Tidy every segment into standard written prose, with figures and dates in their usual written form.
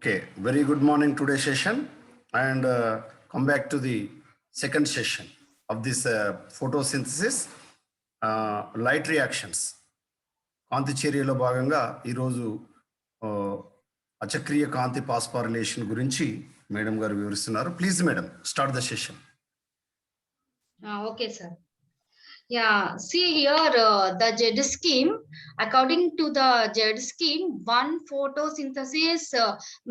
Okay, very good morning today's session and come back to the second session of this photosynthesis light reactions. కాంతి చర్యలో భాగంగా ఈరోజు అచక్రీయ కాంతి పాస్పారిలేషన్ గురించి madam గారు వివరిస్తున్నారు. Please madam start the session. Okay, sir. Yeah, see here the JED scheme. According to the JED scheme, one photosynthesis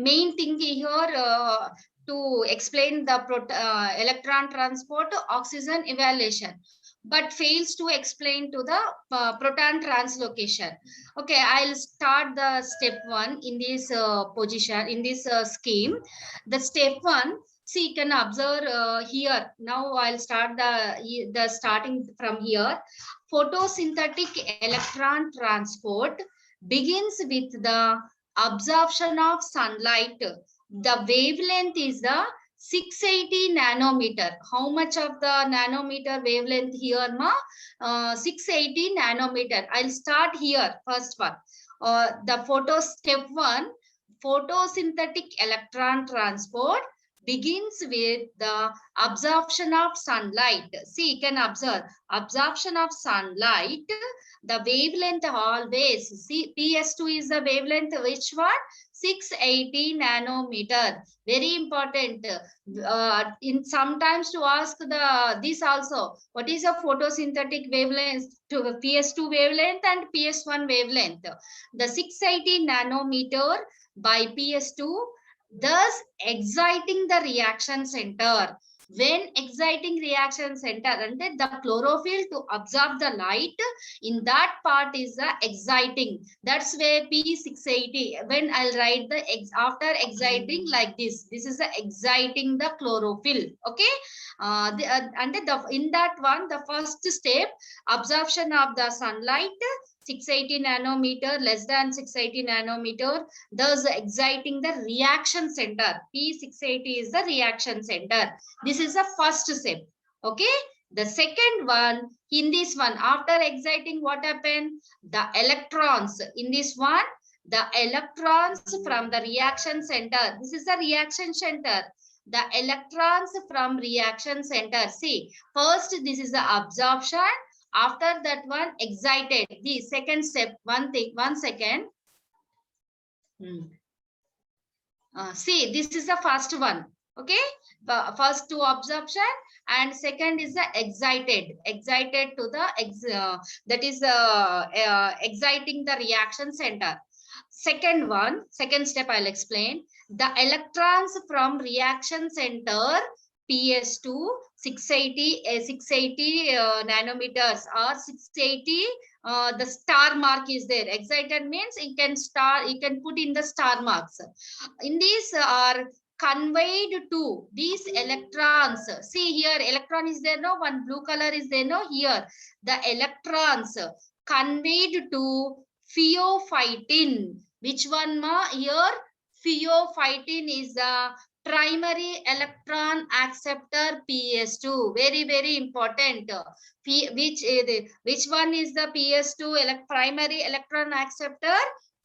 main thing here to explain the electron transport, oxygen evaluation, but fails to explain to the proton translocation. Okay, I'll start the step one in this position in this scheme. The step one. See, you can observe here. Now I'll start the starting from here. Photosynthetic electron transport begins with the absorption of sunlight. The wavelength is the 680 nanometer. How much of the nanometer wavelength here, ma? 680 nanometer. I'll start here. First one. The step one. Photosynthetic electron transport begins with the absorption of sunlight. See, you can observe absorption of sunlight. The wavelength always, see, PS2 is the wavelength, which one? 680 nanometer. Very important. In sometimes to ask this also, what is a photosynthetic wavelength to PS2 wavelength and PS1 wavelength? The 680 nanometer by PS2, thus exciting the reaction center. When exciting reaction center, and the chlorophyll to absorb the light, in that part is the exciting. That's where P680. When I'll write the after exciting like this is the exciting the chlorophyll. Okay, in that one, the first step, absorption of the sunlight, 680 nanometer, less than 680 nanometer, thus exciting the reaction center. P680 is the reaction center. This is the first step. Okay. The second one, in this one, after exciting, what happened? The electrons in this one, the electrons from the reaction center. This is the reaction center. The electrons from reaction center. See, first this is the absorption. After that one, excited. The second step, one second. See, this is the first one. Okay, first to absorption and second is the excited to the that is exciting the reaction center. Second step I'll explain. The electrons from reaction center, PS2, 680 nanometers or 680, the star mark is there. Excited means you can put in the star marks. In these are conveyed to these electrons. See here, electron is there, no? One blue color is there, no? Here, the electrons conveyed to pheophytin. Which one, ma? Here, pheophytin is the primary electron acceptor, PS2. Very, very important. Which one is the PS2 primary electron acceptor?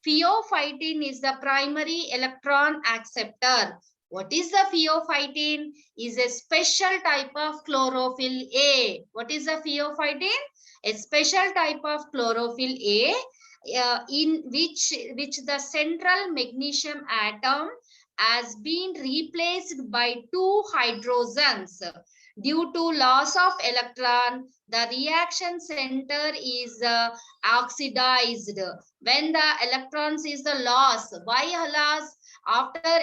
Pheophytin is the primary electron acceptor. What is the pheophytin? Is a special type of chlorophyll A. What is the pheophytin? A special type of chlorophyll A, in which the central magnesium atom has been replaced by 2 hydrogens. Due to loss of electron, the reaction center is oxidized. When the electrons is the loss, why loss? After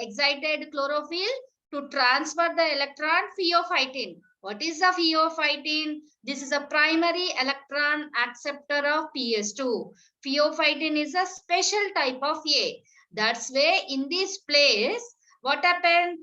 excited chlorophyll to transfer the electron, pheophytin. What is the pheophytin? This is a primary electron acceptor of PS2. Pheophytin is a special type of A. That's why in this place, what happened?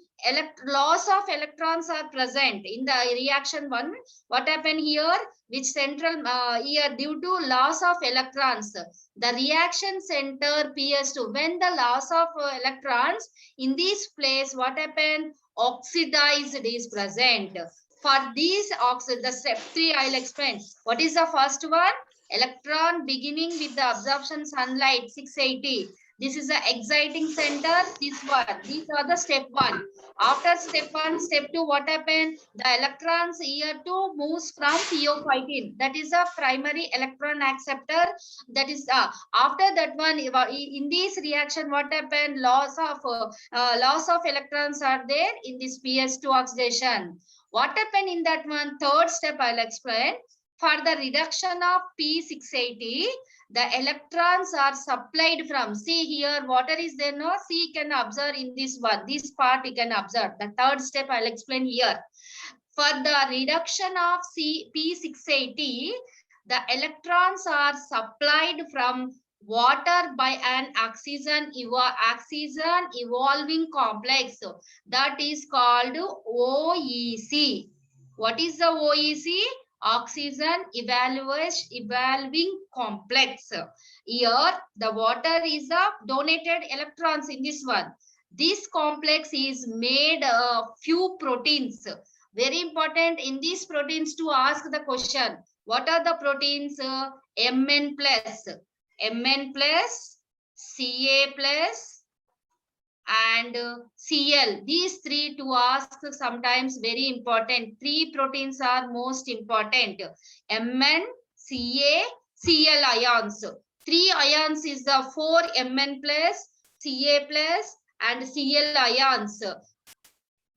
Loss of electrons are present in the reaction one. What happened here? Which central here, due to loss of electrons, the reaction center PS2. When the loss of electrons in this place, what happened? Oxidized is present. For these the step 3 I'll explain. What is the first one? Electron beginning with the absorption sunlight, 680. This is the exciting center. This one. These are the step 1. After step 1, step 2, what happened? The electrons here to moves from pheophytin. That is a primary electron acceptor. That is after that one. In this reaction, what happened? Loss of electrons are there in this PS2 oxidation. What happened in that one? Third step I'll explain. For the reduction of P680, the electrons are supplied from, see here, water is there, no? See, you can observe in this one, this part you can observe. The third step I'll explain here. For the reduction of P680, the electrons are supplied from water by an oxygen evolving complex. That is called OEC. What is the OEC? Oxygen evolving complex. Here the water is the donated electrons in this one. This complex is made of few proteins. Very important in these proteins to ask the question. What are the proteins? Mn plus, Ca plus, and Cl. These three to ask sometimes very important. 3 proteins are most important. Mn, Ca, Cl ions. 3 ions is the 4 Mn plus, Ca plus, and Cl ions.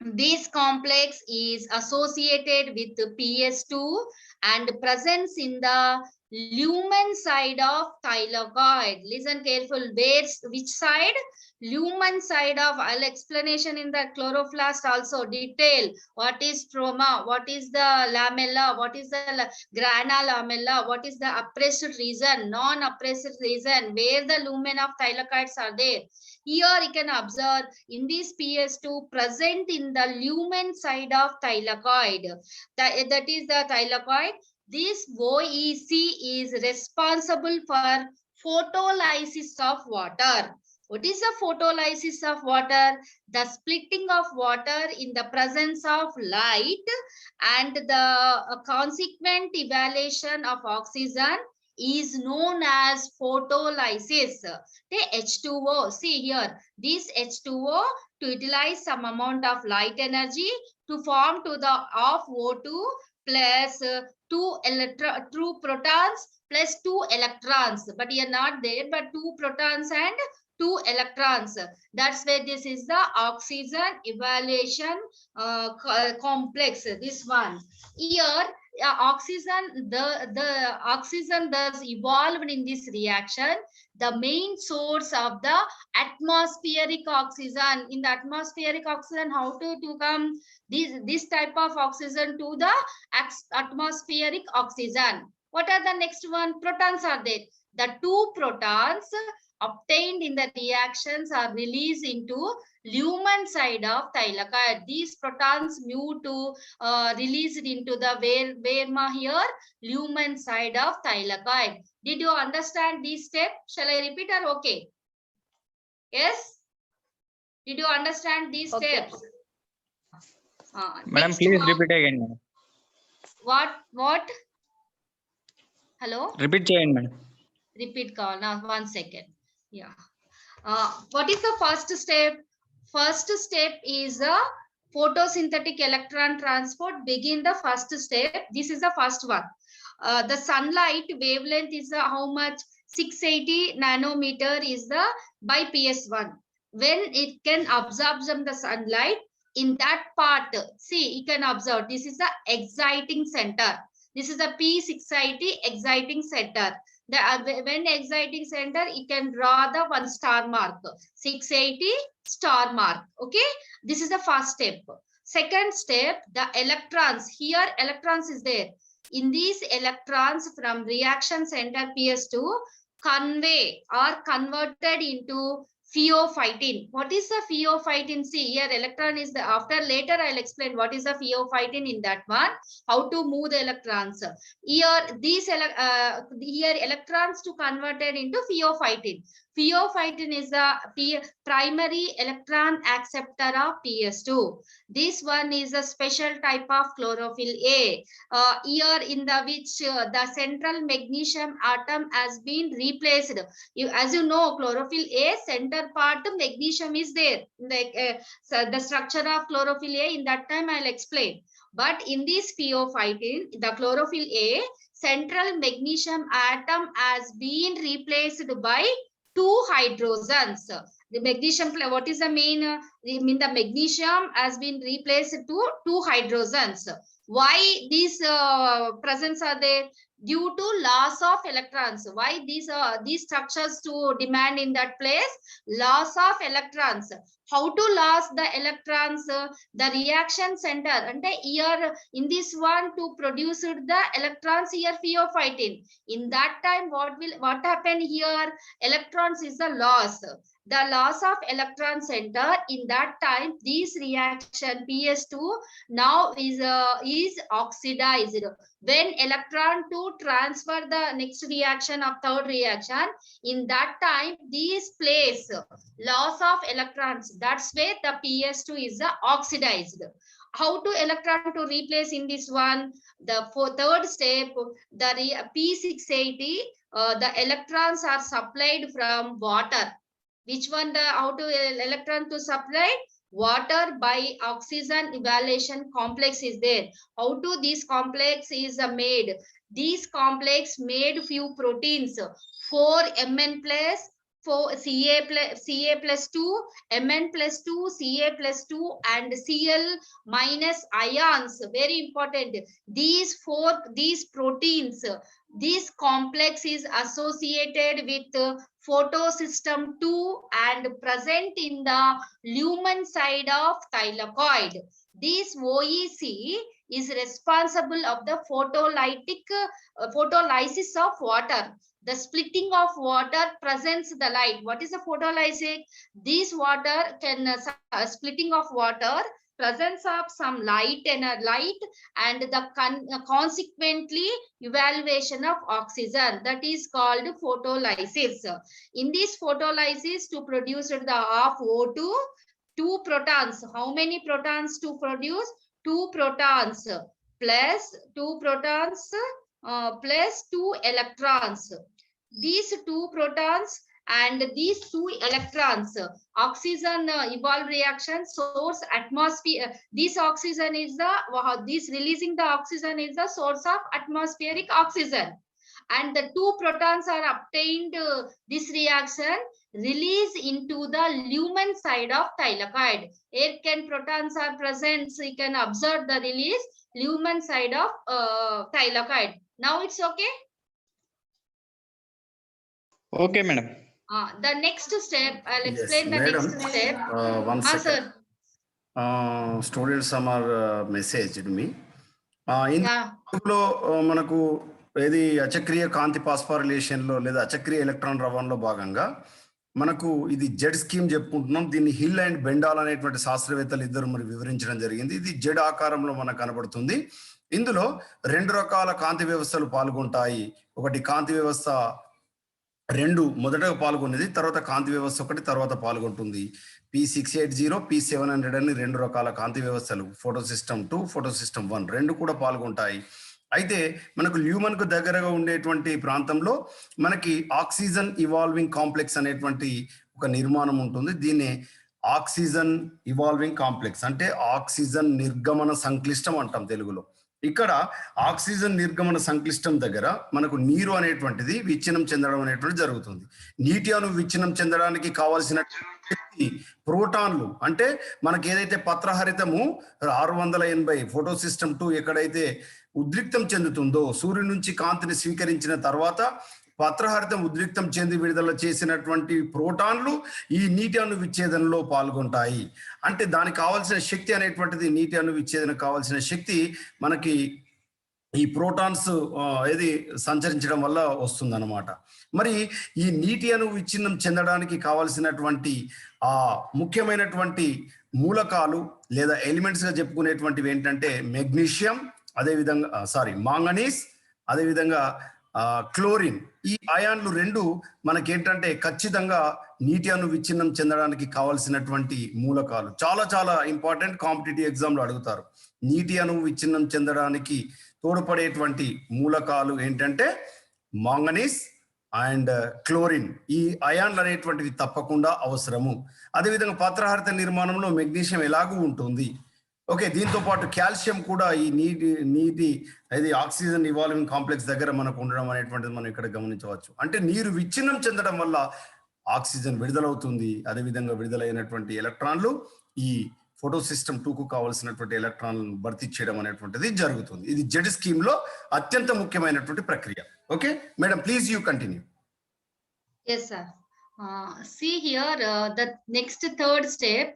This complex is associated with PS2 and presence in the lumen side of thylakoid. Listen careful. Which side? Lumen side of. I'll explanation in the chloroplast also. Detail. What is stroma? What is the lamella? What is the grana lamella? What is the oppressed region? Non-oppressed region. Where the lumen of thylakoids are there. Here you can observe in this PS2 present in the lumen side of thylakoid. That is the thylakoid. This OEC is responsible for photolysis of water. What is the photolysis of water? The splitting of water in the presence of light and the consequent evaluation of oxygen is known as photolysis. The H2O, see here, this H2O to utilize some amount of light energy to form to the of O2 plus 2 protons plus 2 electrons, but here not there, but 2 protons and 2 electrons. That's where this is the oxygen evaluation complex. This one here. Oxygen, the oxygen does evolved in this reaction. The main source of the atmospheric oxygen. In the atmospheric oxygen, how to come this type of oxygen to the atmospheric oxygen. What are the next one? Protons are there. The 2 protons obtained in the reactions are released into lumen side of thylakoid. These protons move to released into the where here lumen side of thylakoid. Did you understand this step? Shall I repeat or okay? Yes. Did you understand these steps? Madam, please repeat again. Madam. What? Hello. Repeat again, madam. Repeat call now. 1 second. Yeah. What is the first step? First step is a photosynthetic electron transport. Begin the first step. This is the first one. The sunlight wavelength is how much? 680 nanometer is the by PS1. When it can absorb the sunlight, in that part, see, you can observe this is the exciting center. This is the P680 exciting center. When exciting center, you can draw the 1 star mark. 680 star mark. Okay. This is the first step. Second step, the electrons. Here electrons is there. In these electrons from reaction center PS2 convey or converted into pheophytin. What is the pheophytin? See here electron is the later I'll explain what is the pheophytin in that one, how to move the electrons. Here these here electrons to converted into pheophytin. Pheophytin is the primary electron acceptor of PS2. This one is a special type of chlorophyll A. Here in the which the central magnesium atom has been replaced. As you know, chlorophyll A center part magnesium is there. So the structure of chlorophyll A in that time I'll explain. But in this pheophytin, the chlorophyll A central magnesium atom has been replaced by 2 hydrogens. The magnesium, what is the main? The magnesium has been replaced to 2 hydrogens. Why these presents are there? Due to loss of electrons. Why these structures to demand in that place? Loss of electrons. How to lose the electrons? The reaction center. And here in this one to produce the electrons here pheophytin. In that time, what happen here? Electrons is the loss. The loss of electron center in that time, this reaction PS2 now is oxidized. When electron to transfer the next reaction of third reaction, in that time this place loss of electrons, that's where the PS2 is oxidized. How to electron to replace in this one? The third step, the P680, the electrons are supplied from water. Which one? The how to electron to supply? Water by oxygen evaluation complex is there. How to this complex is made? This complex made few proteins, 4Mn plus 4 Ca plus 2, Mn plus 2, Ca plus 2, and Cl minus ions. Very important. These proteins, this complex is associated with photosystem 2 and present in the lumen side of thylakoid. This OEC is responsible of the photolysis of water. The splitting of water presents the light. What is the photolysis? This water can splitting of water presence of some light and the consequently evaluation of oxygen, that is called photolysis. In this photolysis to produce the of O2, 2 protons. How many protons to produce? 2 protons plus 2 protons plus 2 electrons. These 2 protons and these 2 electrons, oxygen evolved reaction source atmosphere. This oxygen is this releasing the oxygen is the source of atmospheric oxygen, and the 2 protons are obtained this reaction release into the lumen side of thylakoid. Here can protons are present, so you can observe the release lumen side of thylakoid. Now it's okay. Okay, madam. The next step, I'll explain Yes, the madam. next step. One second. Sir. Students some are messaged me. In Yeah. మనకు ఏది అచక్రీయ కాంతి పాస్ఫారిలేషన్ లో లేదా అచక్రీయ electron రవాణాలో భాగంగా మనకు ఇది Z scheme చెప్పుకుంటున్నాం. దీన్ని హిల్ అండ్ బెండాల్ అనేటువంటి శాస్త్రవేత్తలు ఇద్దరు మరి వివరించడం జరిగింది. ఇది జెడ్ ఆకారంలో మనకు కనబడుతుంది. ఇందులో 2 రకాల కాంతి వ్యవస్థలు పాల్గొంటాయి. ఒకటి కాంతి వ్యవస్థ 2 మొదటగా పాల్గొనేది, తర్వాత కాంతి వ్యవస్థ 1 తర్వాత పాల్గొంటుంది. P680, P700 అని 2 రకాల కాంతి వ్యవస్థలు, ఫోటో సిస్టమ్ 2, ఫోటో సిస్టమ్ 1 2 కూడా పాల్గొంటాయి. అయితే మనకు ల్యూమన్ కు దగ్గరగా ఉండేటువంటి ప్రాంతంలో మనకి ఆక్సిజన్ ఇవాల్వింగ్ కాంప్లెక్స్ అనేటువంటి ఒక నిర్మాణం ఉంటుంది. దీన్ని ఆక్సిజన్ ఇవాల్వింగ్ కాంప్లెక్స్ అంటే ఆక్సిజన్ నిర్గమన సంక్లిష్టం అంటాం తెలుగులో. ఇక్కడ ఆక్సిజన్ నిర్గమన సంక్లిష్టం దగ్గర మనకు నీరు అనేటువంటిది విచ్ఛిన్నం చెందడం అనేటువంటి జరుగుతుంది. నీటి అణువు విచ్ఛిన్నం చెందడానికి కావాల్సిన ప్రోటాన్లు అంటే మనకి ఏదైతే పత్రహరితము 680 ఫోటో సిస్టమ్ 2 ఎక్కడైతే ఉద్రిక్తం చెందుతుందో, సూర్యుడి నుంచి కాంతిని స్వీకరించిన తర్వాత పత్రహరితం ఉద్రిక్తం చెంది విడుదల చేసినటువంటి ప్రోటాన్లు ఈ నీటి అణు విచ్ఛేదనలో పాల్గొంటాయి. అంటే దానికి కావాల్సిన శక్తి అనేటువంటిది, నీటి అణు విచ్ఛేదన కావాల్సిన శక్తి మనకి ఈ ప్రోటాన్స్ ఏది సంచరించడం వల్ల వస్తుందన్నమాట. మరి ఈ నీటి అణు విచ్ఛిన్నం చెందడానికి కావాల్సినటువంటి ముఖ్యమైనటువంటి మూలకాలు లేదా ఎలిమెంట్స్ గా చెప్పుకునేటువంటివి ఏంటంటే మెగ్నీషియం, అదేవిధంగా మాంగనీస్, అదేవిధంగా క్లోరిన్. ఈ అయాన్లు రెండు మనకేంటంటే ఖచ్చితంగా నీటి అణు విచ్ఛిన్నం చెందడానికి కావాల్సినటువంటి మూలకాలు. చాలా చాలా ఇంపార్టెంట్, కాంపిటేటివ్ ఎగ్జామ్లో అడుగుతారు. నీటి అణు విచ్ఛిన్నం చెందడానికి తోడ్పడేటువంటి మూలకాలు ఏంటంటే మాంగనీస్ అండ్ క్లోరిన్. ఈ అయాన్లు అనేటువంటివి తప్పకుండా అవసరము. అదేవిధంగా పత్రహరిత నిర్మాణంలో మెగ్నీషియం ఎలాగూ ఉంటుంది. ఓకే, దీంతో పాటు కాల్షియం కూడా ఈ నీటి అది ఆక్సిజన్ ఇవాల్వింగ్ కాంప్లెక్స్ దగ్గర మనకు ఉండడం అనేటువంటిది మనం ఇక్కడ గమనించవచ్చు. అంటే నీరు విచ్ఛిన్నం చెందడం వల్ల ఆక్సిజన్ విడుదలవుతుంది. అదేవిధంగా విడుదలైనటువంటి ఎలక్ట్రాన్లు ఈ ఫోటో సిస్టమ్ 2కు కావాల్సినటువంటి ఎలక్ట్రాన్లను భర్తీ చేయడం అనేటువంటిది జరుగుతుంది. ఇది జెడ్ స్కీమ్ లో అత్యంత ముఖ్యమైనటువంటి ప్రక్రియ. Okay madam, please you continue. Yes, sir. See here, the next third step,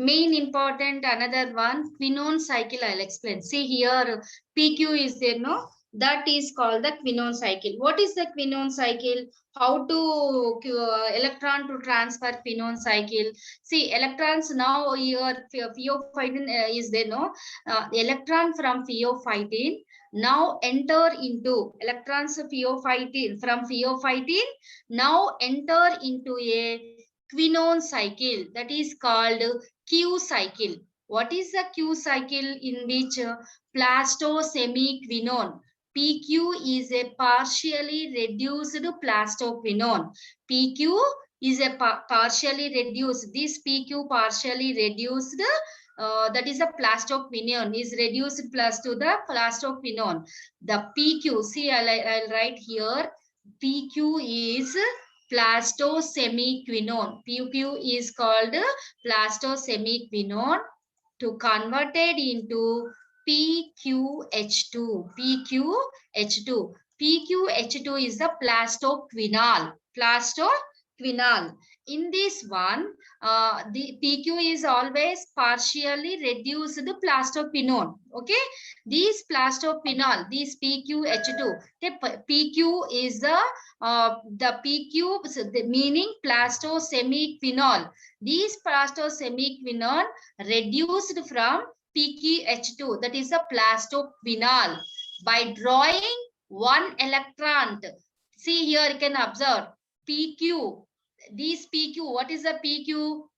main important another one, quinone cycle I'll explain. See here, PQ is there, no? That is called the quinone cycle. What is the quinone cycle? How to electron to transfer quinone cycle? See, electrons now here pheophytin is there, no? Electron from pheophytin now enter into electrons from pheophytin now enter into a quinone cycle, that is called Q cycle. What is the Q cycle? In which plastosemiquinone PQ is a partially reduced plastoquinone. PQ is a partially reduced. This PQ partially reduced, that is a plastoquinone, is reduced plus to the plastoquinone. The PQ, see, I'll write here, PQ is plastosemiquinone. PQ is called plastosemiquinone to converted into PQH2. PQH2. PQH2 is the plastoquinol. Plastoquinol. In this one, the PQ is always partially reduced plastoquinone. Okay, this plastoquinol, this PQH2, PQ is the PQ, so the meaning plastosemiquinol. This plastosemiquinol reduced from PQH2, that is a plastoquinol, by drawing one electron. See here, you can observe PQ. This PQ, what is the PQ?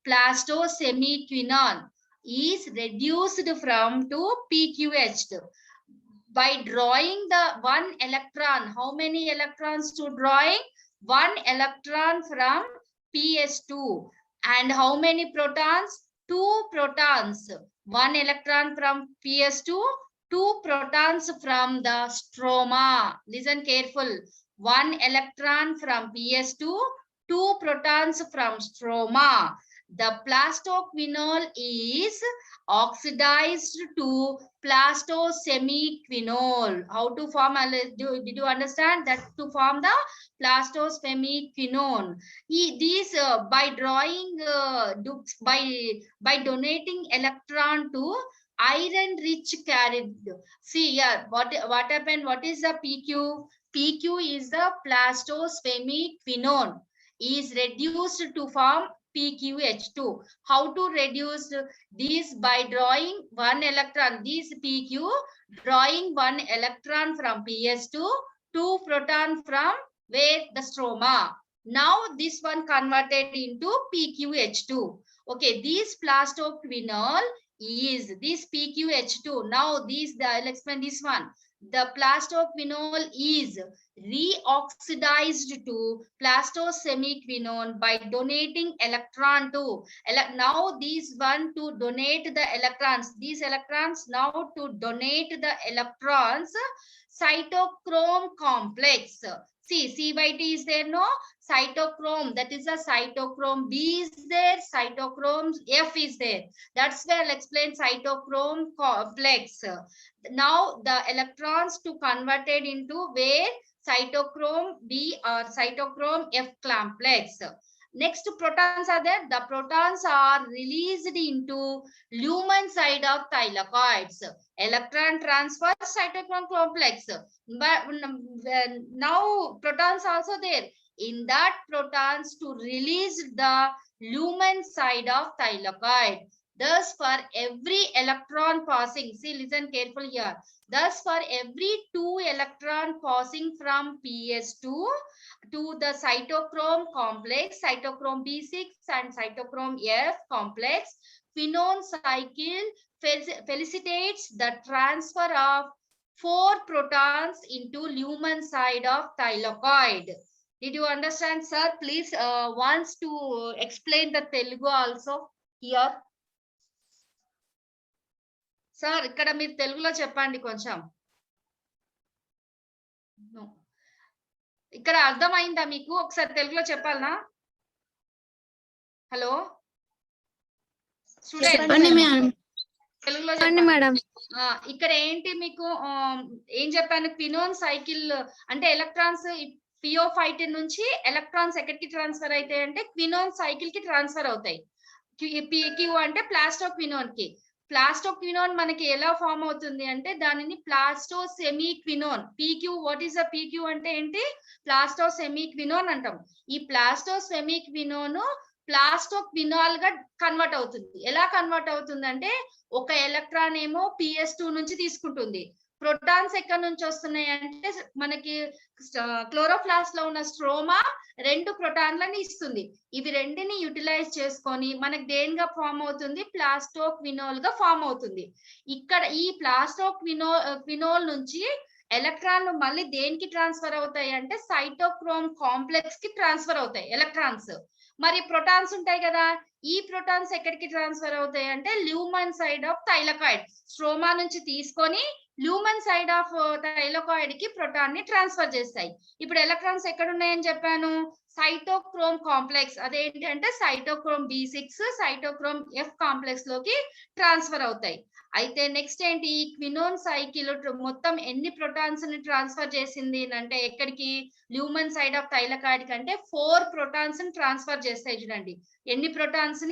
Plastosemiquinol is reduced from to PQH by drawing the one electron. How many electrons to drawing? One electron from PS2. And how many protons? 2 protons. One electron from PS2, 2 protons from the stroma. Listen careful. One electron from PS2, 2 protons from stroma. The plastoquinol is oxidized to plastosemiquinol. How to form? Did you understand that? To form the plastosemiquinol. These by drawing by donating electron to iron rich carried. See here, what happened? What is the PQ? PQ is the plastosemiquinol is reduced to form PQH2. How to reduce this? By drawing one electron. This PQ drawing one electron from PS2, 2 proton from where? The stroma. Now this one converted into PQH2. Okay, this plastoquinol is this PQH2. Now this, I'll explain this one. The plastoquinol is reoxidized to plastosemiquinone by donating electron to. Now these one to donate the electrons. These electrons now to donate the electrons cytochrome complex. See, C by T is there, no? Cytochrome, that is a cytochrome B is there, cytochrome F is there. That's where I'll explain cytochrome complex. Now the electrons to converted into where? Cytochrome B or cytochrome F complex. Next, protons are there. The protons are released into lumen side of thylakoids. Electron transfer cytochrome complex. But now protons also there. In that protons to release the lumen side of thylakoid. Thus, for every electron passing, see, listen carefully here. Thus, for every 2 electron passing from PS2 to the cytochrome complex, cytochrome B6 and cytochrome F complex, phenone cycle felicitates the transfer of 4 protons into lumen side of thylakoid. Did you understand, sir? Please wants to explain the Telugu also here. Sir ఇక్కడ మీరు తెలుగులో చెప్పండి కొంచెం. ఇక్కడ అర్థమైందా మీకు? ఒకసారి తెలుగులో చెప్పాలనా? హలో స్టూడెంట్స్, తెలుగులో చెప్పండి మేడం. ఇక్కడ ఏంటి మీకు ఏం చెప్పాను? క్వినోన్ సైకిల్ అంటే ఎలక్ట్రాన్స్ పిఓ5 నుంచి ఎలక్ట్రాన్స్ ఎక్కడికి ట్రాన్స్ఫర్ అవుతాయి అంటే క్వినోన్ సైకిల్ కి ట్రాన్స్ఫర్ అవుతాయి. క్యూ అంటే ప్లాస్టోక్వినోన్ కి. ప్లాస్టోక్వినోన్ మనకి ఎలా ఫామ్ అవుతుంది అంటే దానిని plasto semi quinone, PQ. What is the PQ అంటే ఏంటి? ప్లాస్టో సెమీ క్వినోన్ అంటాం. ఈ ప్లాస్టో సెమీ క్వినోన్ ప్లాస్టోక్వినాల్ గా కన్వర్ట్ అవుతుంది. ఎలా కన్వర్ట్ అవుతుంది అంటే ఒక ఎలక్ట్రాన్ ఏమో PS2 నుంచి తీసుకుంటుంది. ప్రోటాన్స్ ఎక్కడి నుంచి వస్తున్నాయి అంటే మనకి క్లోరోప్లాస్ట్ లో ఉన్న స్ట్రోమా 2 ప్రోటాన్లను ఇస్తుంది. ఇవి రెండిని యూటిలైజ్ చేసుకొని మనకి దేనిగా ఫామ్ అవుతుంది? ప్లాస్టోక్వినోల్ గా ఫామ్ అవుతుంది. ఇక్కడ ఈ ప్లాస్టోక్వినోల్ నుంచి ఎలక్ట్రాన్లు మళ్ళీ దేనికి ట్రాన్స్ఫర్ అవుతాయి అంటే సైటోక్రోమ్ కాంప్లెక్స్ కి ట్రాన్స్ఫర్ అవుతాయి ఎలక్ట్రాన్స్. మరి ప్రోటాన్స్ ఉంటాయి కదా, ఈ ప్రోటాన్స్ ఎక్కడికి ట్రాన్స్ఫర్ అవుతాయి అంటే lumen side of thylakoid. Stroma నుంచి తీసుకొని ల్యూమన్ సైడ్ ఆఫ్ థైలకాయిడ్ కి ప్రోటాన్ ని ట్రాన్స్ఫర్ చేస్తాయి. ఇప్పుడు ఎలక్ట్రాన్స్ ఎక్కడ ఉన్నాయని చెప్పాను? సైటోక్రోమ్ కాంప్లెక్స్, అదేంటి అంటే cytochrome B6, cytochrome F complex లోకి ట్రాన్స్ఫర్ అవుతాయి. అయితే నెక్స్ట్ ఏంటి? ఈ క్వినోన్ సైకిల్ మొత్తం ఎన్ని ప్రోటాన్స్ ని ట్రాన్స్ఫర్ చేసింది అంటే ఎక్కడికి? ల్యూమన్ సైడ్ ఆఫ్ థైలకాయిడ్ కంటే 4 ప్రోటాన్స్ ని ట్రాన్స్ఫర్ చేస్తాయి. చూడండి ఎన్ని ప్రోటాన్స్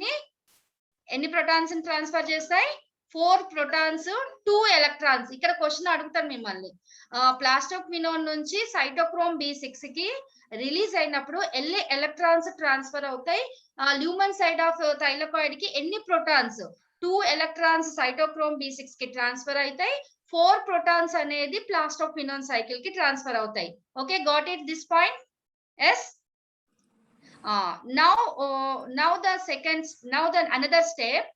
ని ట్రాన్స్ఫర్ చేస్తాయి? 4 ప్రోటాన్స్, 2 ఎలక్ట్రాన్స్. ఇక్కడ క్వశ్చన్ అడుగుతాను మిమ్మల్ని. ప్లాస్టోక్వినోన్ నుంచి సైటోక్రోమ్ B6 కి రిలీజ్ అయినప్పుడు ఎన్ని ఎలక్ట్రాన్స్ ట్రాన్స్ఫర్ అవుతాయి? ల్యూమన్ సైడ్ ఆఫ్ థైలకాయిడ్ కి ఎన్ని ప్రోటాన్స్? 2 ఎలక్ట్రాన్స్ సైటోక్రోమ్ B6 కి ట్రాన్స్ఫర్ అవుతాయి. 4 ప్రోటాన్స్ అనేది ప్లాస్టోక్వినోన్ సైకిల్ కి ట్రాన్స్ఫర్ అవుతాయి. Okay, got it this point? Yes. now the another step.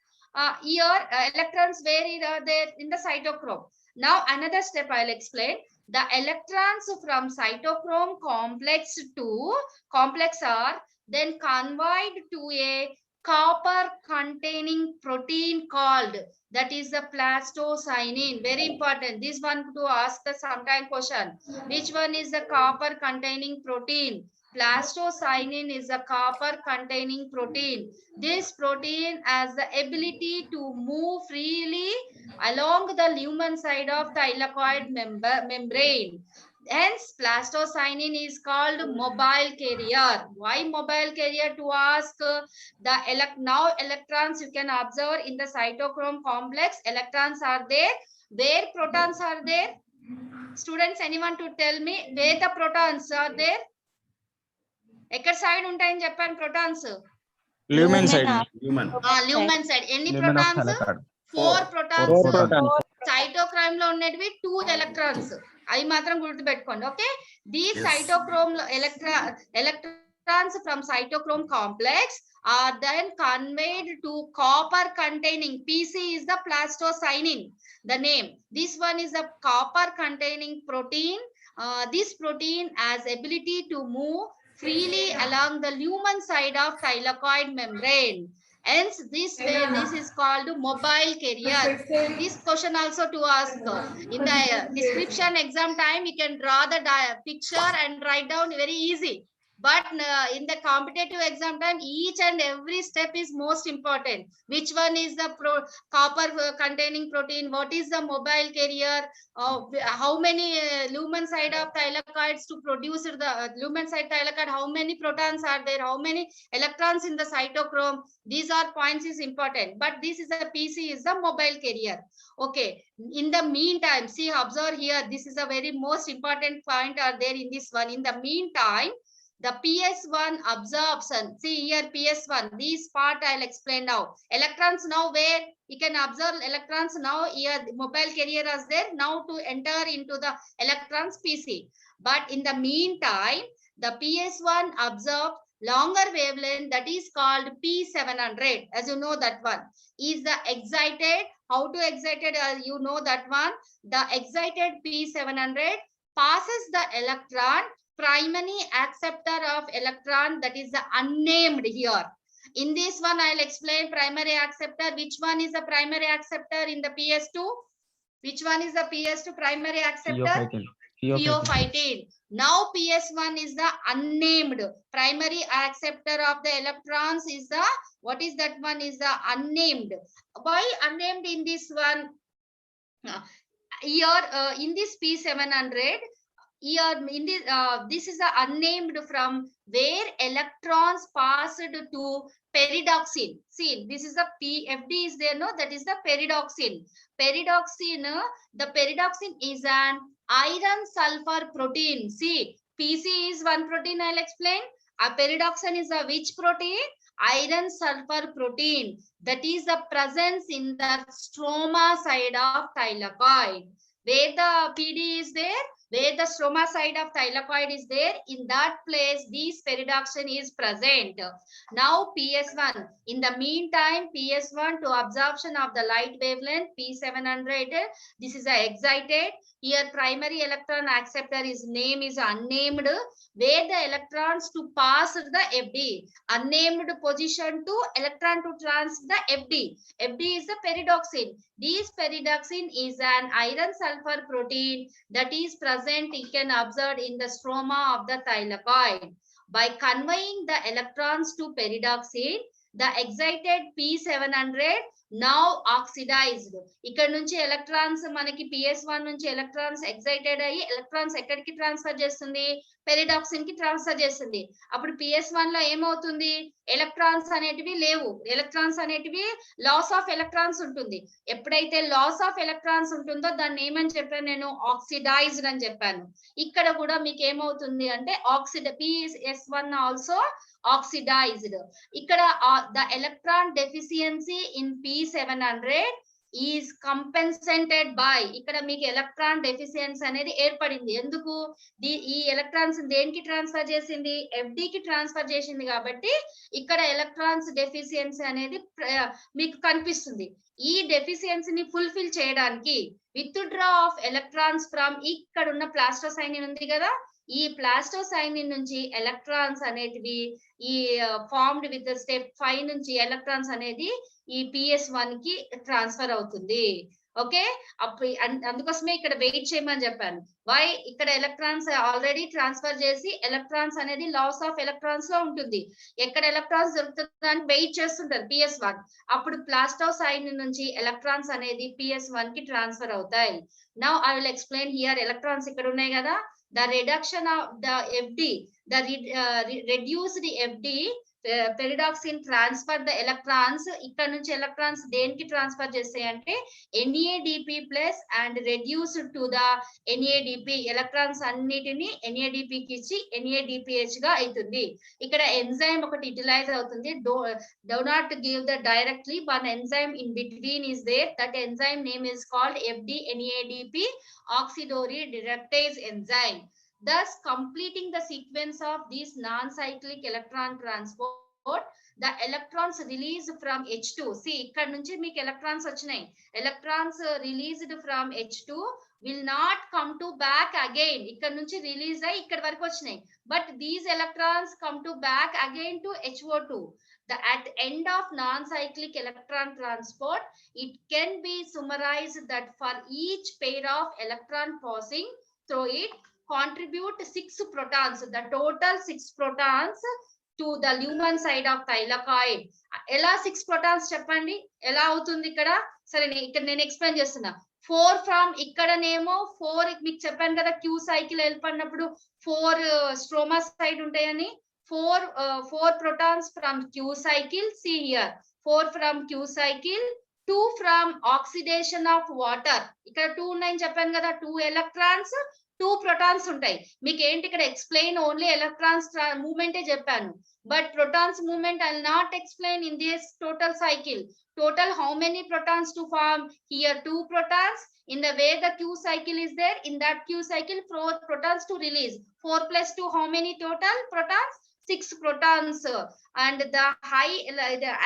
Here electrons where there in the cytochrome. Now another step I'll explain. The electrons from cytochrome complex are then conveyed to a copper containing protein called, that is the plastocyanin. Very important, this one to ask the sometime question. Which one is the copper containing protein? Plastocyanin is a copper containing protein. This protein has the ability to move freely along the lumen side of thylakoid membrane. Hence, plastocyanin is called mobile carrier. Why mobile carrier? To ask now electrons you can observe in the cytochrome complex. Electrons are there. Where protons are there? Students, anyone to tell me where the protons are there? ఎక్కడ side ఉంటాయని చెప్పాను protons? Lumen side. Lumen side. ఎన్ని protons? 4 protons. Cytochrome లో ఉండేవి 2 electrons. అవి మాత్రం గుర్తుపెట్టుకోండి. Okay, these cytochrome లో electrons from cytochrome complex are then conveyed to copper containing, PC is the plastocyanin, the name. This one is a copper containing protein. This protein has ability to move freely along the lumen side of thylakoid membrane. Hence, this is called mobile carrier. This question also to ask in the description exam time, you can draw the picture and write down very easy. But in the competitive exam time, each and every step is most important. Which one is the copper containing protein? What is the mobile carrier? How many lumen side of thylakoids to produce the lumen side thylakoid? How many protons are there? How many electrons in the cytochrome? These are points is important. But this is the PC is the mobile carrier. Okay. In the meantime, see, observe here. This is a very most important point are there in this one. In the meantime, The PS1 absorption. See here PS1. This part I'll explain now. Electrons now where you can observe electrons now here. The mobile carrier is there now to enter into the electrons PC. But in the meantime, the PS1 absorbs longer wavelength that is called P700. As you know that one is the excited. How to excited? You know that one. The excited P700 passes the electron primary acceptor of electron, that is the unnamed here. In this one, I'll explain primary acceptor. Which one is the primary acceptor in the PS2? Which one is the PS2 primary acceptor? Pheophytin. Now PS1 is the unnamed primary acceptor of the electrons is the, what is that one is the unnamed. Why unnamed in this one? Here in this P700, here in this, this is the unnamed from where electrons passed to peridoxine. See, this is the PFD is there, no? That is the peridoxine. Peridoxine, the peridoxine is an iron sulfur protein. See, PC is one protein, I'll explain. A peridoxine is a which protein? Iron sulfur protein. That is the presence in the stroma side of thylakoid. Where the PD is there, where the stroma side of thylakoid is there, in that place this peridoxine is present. Now PS1, in the meantime, PS1 to absorption of the light wavelength P700, this is a excited. Here primary electron acceptor is name is unnamed, where the electrons to pass the FD, unnamed position to electron to trans the FD. FD is the peridoxine. This peridoxine is an iron sulfur protein that is present, you can observe in the stroma of the thylakoid. By conveying the electrons to peridoxine, the excited P700 now oxidized. ఇక్కడ నుంచి electrons మనకి PS1 నుంచి electrons excited అయ్యి electrons ఎక్కడికి transfer చేస్తుంది? Pyridoxine కి transfer చేస్తుంది. అప్పుడు PS1 లో ఏమవుతుంది? ఎలక్ట్రాన్స్ అనేటివి లేవు. ఎలక్ట్రాన్స్ అనేటివి లాస్ ఆఫ్ ఎలక్ట్రాన్స్ ఉంటుంది. ఎప్పుడైతే లాస్ ఆఫ్ ఎలక్ట్రాన్స్ ఉంటుందో దాన్ని ఏమని చెప్పాను నేను? ఆక్సిడైజ్డ్ అని చెప్పాను. ఇక్కడ కూడా మీకు ఏమవుతుంది అంటే PS1 ఆల్సో oxidized. ఇక్కడ the electron deficiency in P700 is compensated by, ఇక్కడ మీకు ఎలక్ట్రాన్ డెఫిషియన్సీ అనేది ఏర్పడింది. ఎందుకు? ఈ ఎలక్ట్రాన్స్ దేనికి ట్రాన్స్ఫర్ చేసింది? FD కి ట్రాన్స్ఫర్ చేసింది. కాబట్టి ఇక్కడ ఎలక్ట్రాన్స్ డెఫిషియన్సీ అనేది మీకు కనిపిస్తుంది. ఈ డెఫిషియన్సీని ఫుల్ఫిల్ చేయడానికి విత్డ్రా ఆఫ్ ఎలక్ట్రాన్స్ ఫ్రమ్ ఇక్కడ ఉన్న ప్లాస్టోసైనిన్ ఉంది కదా, ఈ ప్లాస్టోసైనిన్ నుంచి ఎలక్ట్రాన్స్ అనేటివి ఈ ఫార్మ్డ్ విత్ స్టెప్ 5 నుంచి ఎలక్ట్రాన్స్ అనేది ఈ PS1 కి ట్రాన్స్ఫర్ అవుతుంది. ఓకే, అప్పుడు అందుకోసమే ఇక్కడ వెయిట్ చేయమని చెప్పాను. వై? ఇక్కడ ఎలక్ట్రాన్స్ ఆల్రెడీ ట్రాన్స్ఫర్ చేసి ఎలక్ట్రాన్స్ అనేది లాస్ ఆఫ్ ఎలక్ట్రాన్స్ లో ఉంటుంది. ఎక్కడ ఎలక్ట్రాన్స్ దొరుకుతుందని వెయిట్ చేస్తుంటారు PS1. అప్పుడు ప్లాస్టోసైనిన్ నుంచి ఎలక్ట్రాన్స్ అనేది PS1 కి ట్రాన్స్ఫర్ అవుతాయి. Now I will explain here. Electrons ఇక్కడ ఉన్నాయి కదా, the reduction of the FD, the reduced FD peridoxine transfer the electrons. ఇక్కడ నుంచి ఎలక్ట్రాన్స్ దేనికి ట్రాన్స్ఫర్ చేస్తాయి అంటే NADP plus and reduced to the NADP. Electrons అన్నిటిని NADP కి ఇచ్చి NADPH గా అవుతుంది. ఇక్కడ ఎంజైమ్ ఒకటి యూటిలైజ్ అవుతుంది. do not give the directly, one enzyme in between is there. That enzyme name is called FD-NADP oxidorreductase enzyme. Thus completing the sequence of this non-cyclic electron transport, the electrons released from H2. See, ఇక్కడ నుంచి మీకు electrons వచ్చినాయి. Electrons released from H2 will not come to back again. ఇక్కడ నుంచి release అయ్యి ఇక్కడ వరకు వచ్చినాయి. But these electrons come to back again to HO2. At the end of non-cyclic electron transport, it can be summarized that for each pair of electron passing through it contribute 6 protons. The total 6 protons to the lumen side of thylakoid. ఎలా 6 protons చెప్పండి? ఎలా అవుతుంది ఇక్కడ? సరే, ఇక్కడ నేను explain చేస్తున్నా. 4 from ఇక్కడనేమో 4 మీకు చెప్పాను కదా, క్యూ సైకిల్ వెళ్ళిపోయినప్పుడు 4 స్ట్రోమా సైడ్ ఉంటాయని. 4 protons from Q cycle. See here, 4 from Q cycle, 2 from oxidation of water. ఇక్కడ 2 ఉన్నాయని చెప్పాను కదా, 2 electrons, టూ protons ఉంటాయి. మీకు ఏంటి ఇక్కడ ఎక్స్ప్లెయిన్ ఓన్లీ ఎలక్ట్రాన్స్ మూవ్మెంటే చెప్పాను. But protons movement I'll not explain in this total cycle. Total how many protons to form? Here 2 protons. In the way the Q cycle is there, in that Q cycle 4 protons to release. 4 plus 2 how many total protons? 6 protons. And the high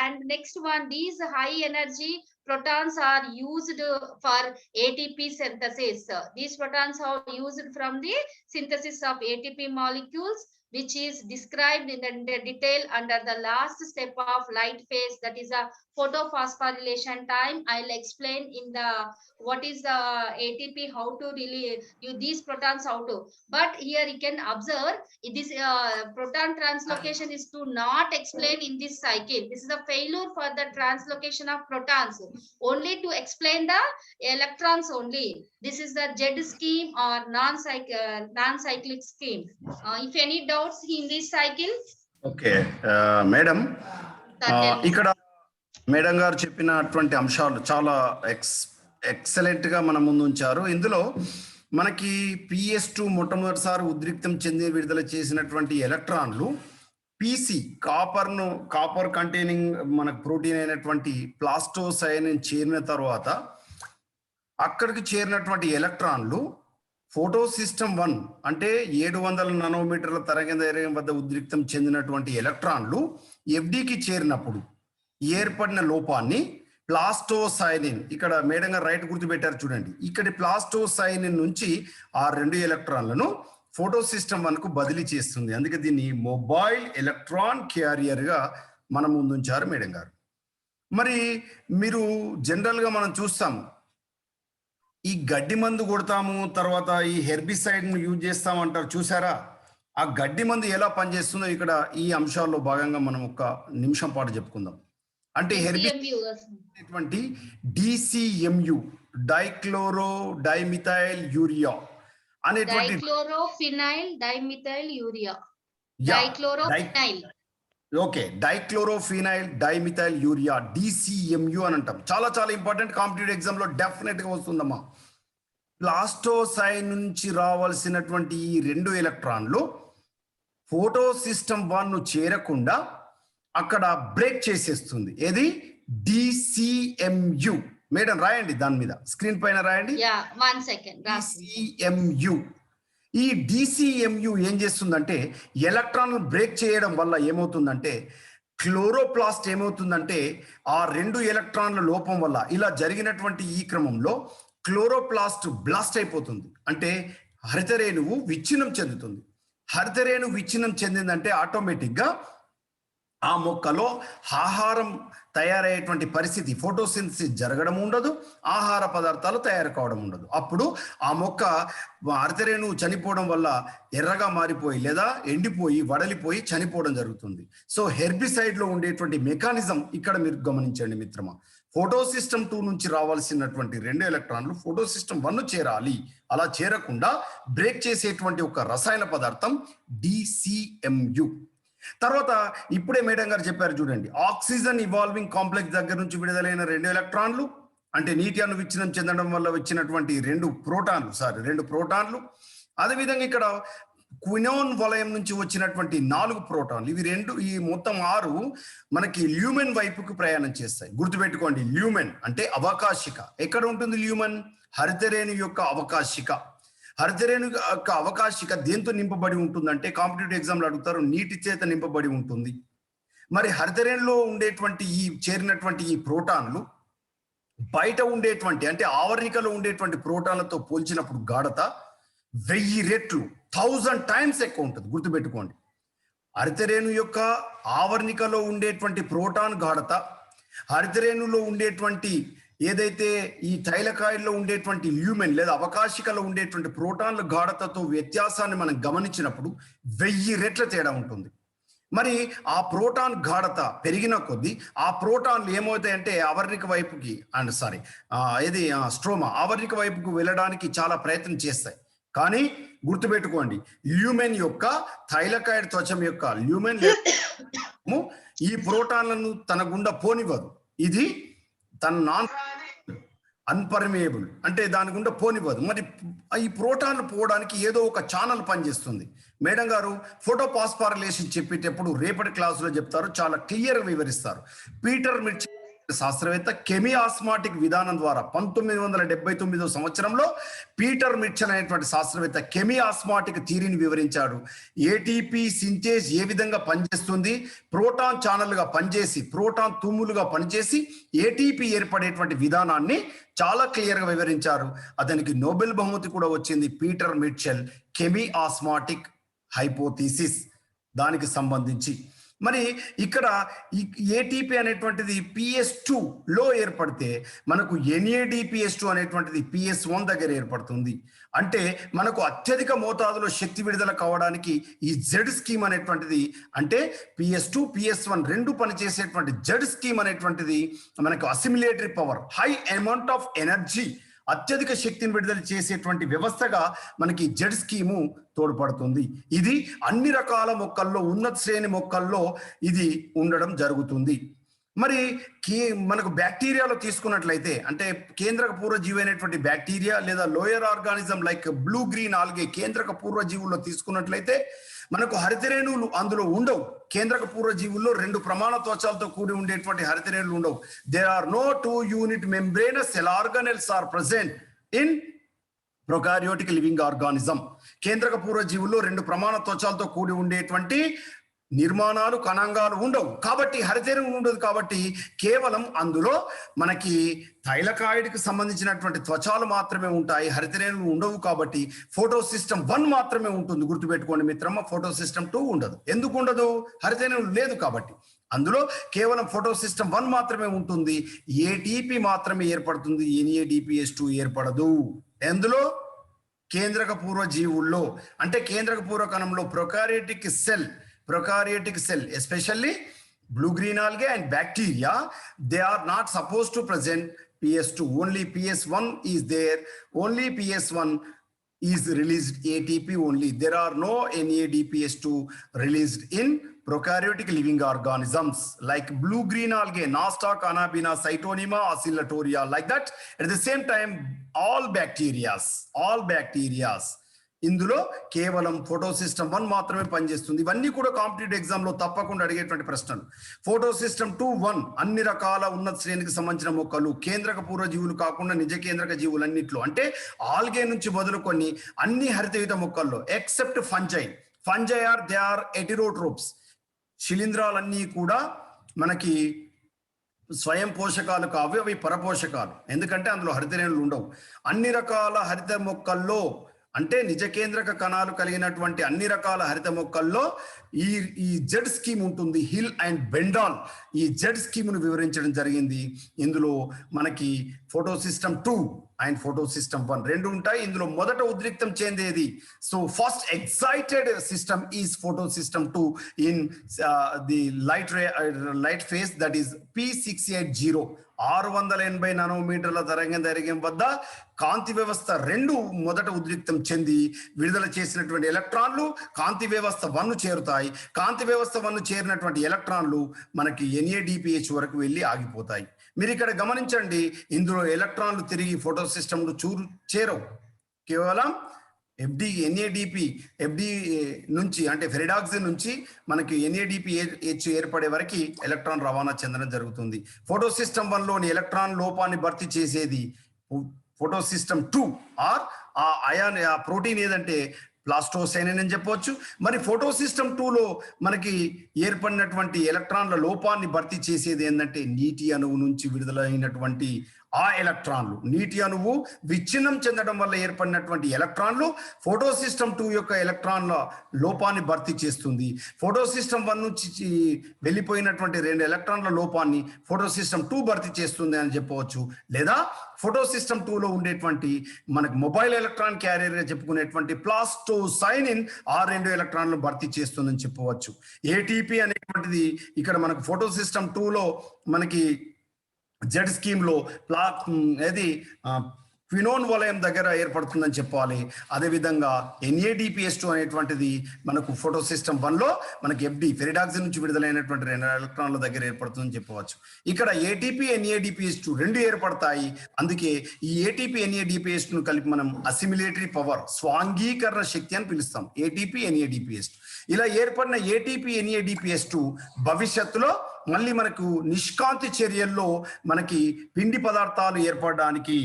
and next one, these high energy protons are used for ATP synthesis. These protons are used from the synthesis of ATP molecules, which is described in the detail under the last step of light phase, that is a photophosphorylation time. I'll explain in the what is the ATP, how to really use these protons, how to. But here you can observe this proton translocation is to not explain in this cycle. This is a failure for the translocation of protons, only to explain the electrons only. This is the Z scheme or non-cyclic scheme. If any doubts in this cycle? Okay madam, ఇక్కడ madam గారు చెప్పినటువంటి అంశాలు చాలా excellent గా మన ముందు ఉంచారు. ఇందులో మనకి PS2 మొట్టమొదటిసారి ఉద్రిక్తం చెంది విడుదల చేసినటువంటి ఎలక్ట్రాన్లు PC కాపర్ కంటైనింగ్ మనకు ప్రోటీన్ అయినటువంటి ప్లాస్టోసైనిన్ చేరిన తర్వాత అక్కడికి చేరినటువంటి ఎలక్ట్రాన్లు ఫోటో సిస్టమ్ 1 అంటే 700 నానోమీటర్ల తరంగదైర్ఘ్యం వద్ద ఉద్రిక్తం చెందినటువంటి ఎలక్ట్రాన్లు FDకి చేరినప్పుడు ఏర్పడిన లోపాన్ని ప్లాస్టోసైనిన్, ఇక్కడ మేడం గారు రైట్ గుర్తుపెట్టారు చూడండి, ఇక్కడి ప్లాస్టోసైనిన్ నుంచి ఆ 2 ఎలక్ట్రాన్లను ఫోటో సిస్టమ్ 1కు బదిలీ చేస్తుంది. అందుకే దీన్ని మొబైల్ ఎలక్ట్రాన్ క్యారియర్ గా మన ముందుంచారు మేడం గారు. మరి మీరు జనరల్ గా మనం చూస్తాము, ఈ గడ్డి మందు కొడతాము, తర్వాత ఈ హెర్బిసైడ్ ను యూజ్ చేస్తాము అంటారు చూసారా, ఆ గడ్డి మందు ఎలా పనిచేస్తుందో ఇక్కడ ఈ అంశాల్లో భాగంగా మనం ఒక నిమిషం పాటు చెప్పుకుందాం. అంటే herbicide DCMU dichloro dimethyl urea అనేటువంటి dichlorophenyl dimethyl urea, dichlorophenyl, okay, dichlorophenyl dimethyl urea DCMU అని అంటాం. చాలా చాలా ఇంపార్టెంట్, కాంపిటేటివ్ ఎగ్జామ్ లో డెఫినెట్ గా వస్తుందమ్మా. ప్లాస్టోసైన్ నుంచి రావాల్సినటువంటి ఈ 2 ఎలక్ట్రాన్లు ఫోటో సిస్టమ్ 1 ను చేరకుండా అక్కడ బ్రేక్ చేసేస్తుంది. ఏది? DCMU. మేడం రాయండి, దాని మీద స్క్రీన్ పైన రాయండి. DCMU. ఈ DCMU ఏం చేస్తుందంటే ఎలక్ట్రాన్ బ్రేక్ చేయడం వల్ల ఏమవుతుందంటే క్లోరోప్లాస్ట్ ఏమవుతుందంటే ఆ 2 ఎలక్ట్రాన్ల లోపం వల్ల ఇలా జరిగినటువంటి ఈ క్రమంలో క్లోరోప్లాస్ట్ బ్లాస్ట్ అయిపోతుంది. అంటే హరితరేణువు విచ్ఛిన్నం చెందుతుంది. హరితరేణువు విచ్ఛిన్నం చెందిందంటే ఆటోమేటిక్ గా ఆ మొక్కలో ఆహారం తయారయ్యేటువంటి పరిస్థితి, ఫోటోసింథసిస్ జరగడం ఉండదు, ఆహార పదార్థాలు తయారు కావడం ఉండదు. అప్పుడు ఆ మొక్క హరితరేణువు చనిపోవడం వల్ల ఎర్రగా మారిపోయి లేదా ఎండిపోయి వడలిపోయి చనిపోవడం జరుగుతుంది. సో హెర్బిసైడ్ లో ఉండేటువంటి మెకానిజం ఇక్కడ మీరు గమనించండి మిత్రమా. ఫోటో సిస్టమ్ 2 నుంచి రావాల్సినటువంటి 2 ఎలక్ట్రాన్లు ఫోటో సిస్టమ్ 1 చేరాలి. అలా చేరకుండా బ్రేక్ చేసేటువంటి ఒక రసాయన పదార్థం DCMU. తర్వాత ఇప్పుడే మేడం గారు చెప్పారు చూడండి, ఆక్సిజన్ ఇవాల్వింగ్ కాంప్లెక్స్ దగ్గర నుంచి విడుదలైన 2 ఎలక్ట్రాన్లు అంటే నీటి అణు విచ్ఛిన్నం చెందడం వల్ల వచ్చినటువంటి 2 ప్రోటాన్లు. అదేవిధంగా ఇక్కడ క్వినోన్ వలయం నుంచి వచ్చినటువంటి 4 ప్రోటాన్లు. ఇవి 2, ఈ మొత్తం 6 మనకి ల్యూమెన్ వైపుకు ప్రయాణం చేస్తాయి. గుర్తుపెట్టుకోండి, ల్యూమెన్ అంటే అవకాశిక. ఎక్కడ ఉంటుంది ల్యూమెన్? హరితరేణు యొక్క అవకాశిక. హరితరేణు యొక్క అవకాశిక దేంతో నింపబడి ఉంటుందంటే కాంపిటేటివ్ ఎగ్జామ్లో అడుగుతారు, నీటి చేత నింపబడి ఉంటుంది. మరి హరితరేణులో ఉండేటువంటి ఈ చేరినటువంటి ఈ ప్రోటాన్లు బయట ఉండేటువంటి అంటే ఆవరణికలో ఉండేటువంటి ప్రోటాన్లతో పోల్చినప్పుడు గాఢత 1000 రెట్లు 1000 టైమ్స్ ఎక్కువ ఉంటుంది. గుర్తుపెట్టుకోండి, హరితరేణు యొక్క ఆవరణికలో ఉండేటువంటి ప్రోటాన్ గాఢత హరితరేణులో ఉండేటువంటి ఏదైతే ఈ తైలకాయల్లో ఉండేటువంటి ల్యూమెన్ లేదా అవకాశికలో ఉండేటువంటి ప్రోటాన్ల గాఢతతో వ్యత్యాసాన్ని మనం గమనించినప్పుడు 1000 రెట్ల తేడా ఉంటుంది. మరి ఆ ప్రోటాన్ గాఢత పెరిగిన కొద్దీ ఆ ప్రోటాన్లు ఏమవుతాయంటే ఆవరణిక వైపుకి స్ట్రోమా ఆవరణిక వైపుకు వెళ్ళడానికి చాలా ప్రయత్నం చేస్తాయి. కానీ గుర్తుపెట్టుకోండి, ల్యూమెన్ యొక్క థైలకాయిడ్ త్వచం యొక్క ల్యూమెన్ ఈ ప్రోటాన్లను తన గుండా పోనివ్వదు. ఇది తన అన్పర్మియబుల్ అంటే దాని గుండా పోనివ్వదు. మరి ఈ ప్రోటాన్లు పోవడానికి ఏదో ఒక ఛానల్ పనిచేస్తుంది. మేడం గారు ఫోటో పాస్పారిలేషన్ చెప్పేటప్పుడు రేపటి క్లాసులో చెప్తారు, చాలా క్లియర్గా వివరిస్తారు. పీటర్ మిర్చిల్ శాస్త్రవేత్త కెమీ ఆస్మాటిక్ విధానం ద్వారా 1979 సంవత్సరంలో పీటర్ మిర్చిల్ అనేటువంటి శాస్త్రవేత్త కెమీ ఆస్మాటిక్ థియరీని వివరించాడు. ఏటీపీ సింథేజ్ ఏ విధంగా పనిచేస్తుంది, ప్రోటాన్ ఛానల్గా పనిచేసి ప్రోటాన్ తూములుగా పనిచేసి ఏటీపీ ఏర్పడేటువంటి విధానాన్ని చాలా క్లియర్గా వివరించారు. అతనికి నోబెల్ బహుమతి కూడా వచ్చింది. పీటర్ మిర్చిల్ కెమీ ఆస్మాటిక్ హైపోథీసిస్ దానికి సంబంధించి. మరి ఇక్కడ ఏటీపీ అనేటువంటిది PS2 లో ఏర్పడితే మనకు NADPH2 అనేటువంటిది PS1 దగ్గర ఏర్పడుతుంది. అంటే మనకు అత్యధిక మోతాదులో శక్తి విడుదల కావడానికి ఈ జెడ్ స్కీమ్ అనేటువంటిది, అంటే PS2 PS1 రెండు పనిచేసేటువంటి జెడ్ స్కీమ్ అనేటువంటిది మనకు assimilatory power, high amount of energy, అత్యధిక శక్తిని విడుదల చేసేటువంటి వ్యవస్థగా మనకి జెడ్ స్కీము తోడ్పడుతుంది. ఇది అన్ని రకాల మొక్కల్లో, ఉన్నత శ్రేణి మొక్కల్లో ఇది ఉండడం జరుగుతుంది. మరి మనకు బ్యాక్టీరియాలో తీసుకున్నట్లయితే, అంటే కేంద్రక పూర్వజీవి అయినటువంటి బ్యాక్టీరియా లేదా lower organism like blue green algae కేంద్రక పూర్వజీవుల్లో తీసుకున్నట్లయితే మనకు హరితరేణువులు అందులో ఉండవు. కేంద్రక పూర్వజీవుల్లో 2 ప్రమాణ త్వచాలతో కూడి ఉండేటువంటి హరితరేణువులు ఉండవు. There are no 2 unit membranous cell organelles are present in prokaryotic living organism. కేంద్రక పూర్వజీవుల్లో 2 ప్రమాణ త్వచాలతో కూడి ఉండేటువంటి నిర్మాణాలు, కణాంగాలు ఉండవు. కాబట్టి హరితరేణువు ఉండదు. కాబట్టి కేవలం అందులో మనకి థైలకాయిడ్కి సంబంధించినటువంటి త్వచాలు మాత్రమే ఉంటాయి, హరితరేణువులు ఉండవు. కాబట్టి ఫోటో సిస్టమ్ 1 మాత్రమే ఉంటుంది. గుర్తుపెట్టుకోండి మిత్రమ్మ, ఫోటో సిస్టమ్ 2 ఉండదు. ఎందుకు ఉండదు? హరితరేణువులు లేదు కాబట్టి. అందులో కేవలం ఫోటో సిస్టమ్ 1 మాత్రమే ఉంటుంది. ఏటీపీ మాత్రమే ఏర్పడుతుంది, NADPH2 ఏర్పడదు. ఎందులో? కేంద్రక పూర్వ జీవుల్లో, అంటే కేంద్రక పూర్వ కణంలో prokaryotic cell, especially blue green algae and bacteria, they are not supposed to present PS2. Only PS1 is there. Only PS1 is released ATP only. There are no NADPH2 released in prokaryotic living organisms like blue green algae, Nasta, Cannabina, Cytonema, Oscillatoria, like that. At the same time, all bacterias ఇందులో కేవలం photo system 1 మాత్రమే పనిచేస్తుంది. ఇవన్నీ కూడా competitive exam లో తప్పకుండా అడిగేటువంటి ప్రశ్నలు. ఫోటో సిస్టమ్ 2-1 అన్ని రకాల ఉన్నత శ్రేణికి సంబంధించిన మొక్కలు, కేంద్రక పూర్వ జీవులు కాకుండా నిజ కేంద్రక జీవులన్నిట్లో, అంటే ఆల్గే నుంచి మొదలుకొని అన్ని హరితయుత మొక్కల్లో except fungi are they are heterotrophs. శిలీంధ్రాలన్నీ కూడా మనకి స్వయం పోషకాలు కావు, అవి పరపోషకాలు. ఎందుకంటే అందులో హరితరేణులు ఉండవు. అన్ని రకాల హరిత మొక్కల్లో, అంటే నిజ కేంద్రక కణాలు కలిగినటువంటి అన్ని రకాల హరిత మొక్కల్లో ఈ జెడ్ స్కీమ్ ఉంటుంది. హిల్ అండ్ బెండాల్ ఈ జెడ్ స్కీమ్ను వివరించడం జరిగింది. ఇందులో మనకి photo system 2 and photo system 1 రెండు ఉంటాయి. ఇందులో మొదట ఉద్రిక్తం చెందేది, so first excited system is photo system 2 in the light phase, that is P680. 680 నానోమీటర్ల తరంగం వద్ద కాంతి వ్యవస్థ 2 మొదట ఉద్రిక్తం చెంది విడుదల చేసినటువంటి ఎలక్ట్రాన్లు కాంతి వ్యవస్థ 1 చేరుతాయి. కాంతి వ్యవస్థ 1 చేరినటువంటి ఎలక్ట్రాన్లు మనకి NADPH వరకు వెళ్ళి ఆగిపోతాయి. మీరు ఇక్కడ గమనించండి, ఇందులో ఎలక్ట్రాన్లు తిరిగి ఫోటో సిస్టమ్ చేరవు. కేవలం FD నుంచి, అంటే ఫెరిడాక్సిన్ నుంచి మనకి NADPH ఏర్పడే వరకు ఎలక్ట్రాన్ రవాణా చెందడం జరుగుతుంది. ఫోటో సిస్టమ్ 1లోని ఎలక్ట్రాన్ లోపాన్ని భర్తీ చేసేది ఫోటో సిస్టమ్ 2 ఆర్ ఆ ప్రోటీన్ ఏదంటే ప్లాస్టోసైనిన్ అని చెప్పవచ్చు. మరి ఫోటో సిస్టమ్ 2లో మనకి ఏర్పడినటువంటి ఎలక్ట్రాన్ల లోపాన్ని భర్తీ చేసేది ఏంటంటే నీటి అణువు నుంచి విడుదలైనటువంటి ఆ ఎలక్ట్రాన్లు. నీటి అణువు విచ్ఛిన్నం చెందడం వల్ల ఏర్పడినటువంటి ఎలక్ట్రాన్లు ఫోటో సిస్టమ్ 2 యొక్క ఎలక్ట్రాన్ల లోపాన్ని భర్తీ చేస్తుంది. ఫోటో సిస్టమ్ 1 నుంచి వెళ్ళిపోయినటువంటి 2 ఎలక్ట్రాన్ల లోపాన్ని ఫోటో సిస్టమ్ 2 భర్తీ చేస్తుంది అని చెప్పవచ్చు. లేదా ఫోటో సిస్టమ్ 2లో ఉండేటువంటి మనకు మొబైల్ ఎలక్ట్రాన్ క్యారియర్గా చెప్పుకునేటువంటి ప్లాస్టోసైనిన్ ఆ 2 ఎలక్ట్రాన్లను భర్తీ చేస్తుందని చెప్పవచ్చు. ATP అనేటువంటిది ఇక్కడ మనకు ఫోటో సిస్టమ్ 2లో మనకి జెడ్ స్కీమ్ లో క్వినోన్ వలయం దగ్గర ఏర్పడుతుందని చెప్పాలి. అదేవిధంగా NADPH2 అనేటువంటిది మనకు ఫోటో సిస్టమ్ 1లో మనకి FD ఫెరిడాక్సిన్ నుంచి విడుదలైనటువంటి 2 ఎలక్ట్రాన్ల దగ్గర ఏర్పడుతుందని చెప్పవచ్చు. ఇక్కడ ATP NADPH2 రెండు ఏర్పడతాయి. అందుకే ఈ ATP NADPH2 కలిపి మనం అసిమిలేటరీ పవర్ స్వాంగీకరణ శక్తి అని పిలుస్తాం. ATP NADPH2 ఇలా ఏర్పడిన ATP NADPH2 భవిష్యత్తులో మళ్ళీ మనకు నిష్కాంతి చర్యల్లో మనకి పిండి పదార్థాలు ఏర్పడడానికి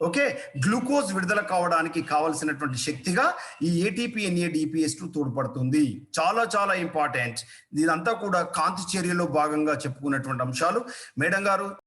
ఓకే గ్లూకోజ్ విడుదల కావడానికి కావలసినటువంటి శక్తిగా ఈ ATP NADPH2 తోడ్పడుతుంది. చాలా చాలా ఇంపార్టెంట్. ఇదంతా కూడా కాంతి చర్యలో భాగంగా చెప్పుకున్నటువంటి అంశాలు. మేడం గారు